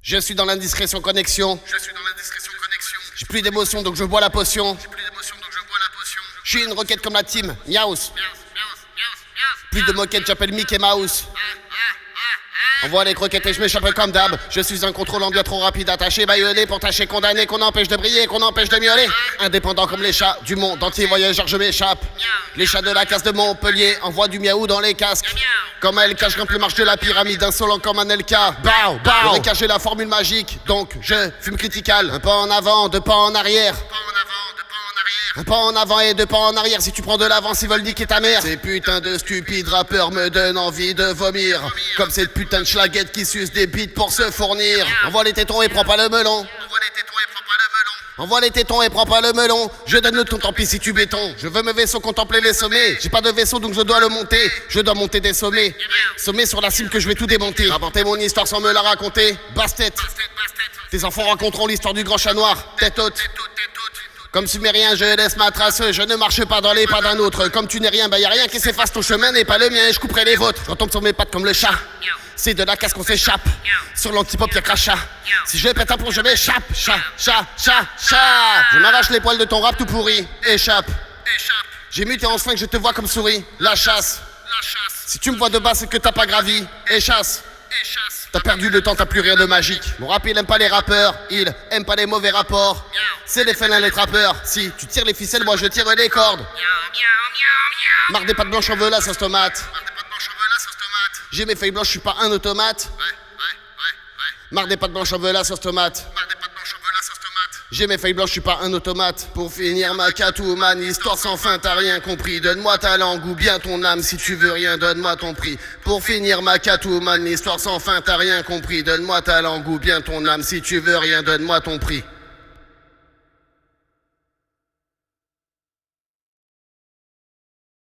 Je suis dans l'indiscrétion connexion. J'ai plus d'émotion donc je bois la potion. Je suis une roquette comme la team, Miaus. Plus de moquette, j'appelle Mickey Mouse. Envoie les croquettes et je m'échapperai comme d'hab. Je suis un contrôlant bien trop rapide, attaché, baïonné, pour tâcher, condamné, qu'on empêche de briller, qu'on empêche de miauler. Indépendant comme les chats du monde entier, voyageurs, je m'échappe. Les chats de la casse de Montpellier envoient du miaou dans les casques. Comme un LK, je grimpe les marches de la pyramide, insolent comme un LK. Bao, bao. J'aurais caché la formule magique, donc je fume critical. Un pas en avant, deux pas en arrière. Un pas en avant et deux pas en arrière. Si tu prends de l'avance, ils veulent niquer ta mère. Ces putains de stupides rappeurs me donnent envie de vomir. Comme cette putain de schlaguette qui suce des bites pour se fournir. Envoie les tétons et prends pas le melon. Envoie les tétons et prends pas le melon. Je donne le ton, tant pis si tu béton. Je veux mes vaisseaux contempler les sommets. J'ai pas de vaisseau donc je dois le monter. Je dois monter des sommets. Sommets sur la cime que je vais tout démonter. Rapporter mon histoire sans me la raconter. Basse-tête. Tes enfants raconteront l'histoire du grand chat noir. Tête haute. Comme sumérien, je laisse ma trace, je ne marche pas dans les pas d'un autre. Comme tu n'es rien, bah y'a rien qui s'efface, ton chemin n'est pas le mien, je couperai les vôtres. Je retombe sur mes pattes comme le chat. C'est de la casse qu'on s'échappe. Sur l'antipop y'a crachat. Si je pète un plomb, je m'échappe. Chat. Je m'arrache les poils de ton rap tout pourri. Échappe. J'ai muté en swing, je te vois comme souris. La chasse. Si tu me vois de bas, c'est que t'as pas gravi. Échasse. T'as perdu le temps, t'as plus rien de magique. Mon rap il aime pas les rappeurs, il aime pas les mauvais rapports. C'est les félins les trappeurs. Si tu tires les ficelles, moi je tire les cordes. Marre des pattes blanches en veux la sauce tomate. J'ai mes feuilles blanches, je suis pas un automate. Marre des pattes blanches en veux la sauce tomate. J'ai mes feuilles blanches, je suis pas un automate. Pour finir ma Catwoman, histoire sans fin, t'as rien compris. Donne-moi ta langue ou bien ton âme, si tu veux rien, donne-moi ton prix. Pour finir ma Catwoman, histoire sans fin, t'as rien compris. Donne-moi ta langue ou bien ton âme, si tu veux rien, donne-moi ton prix.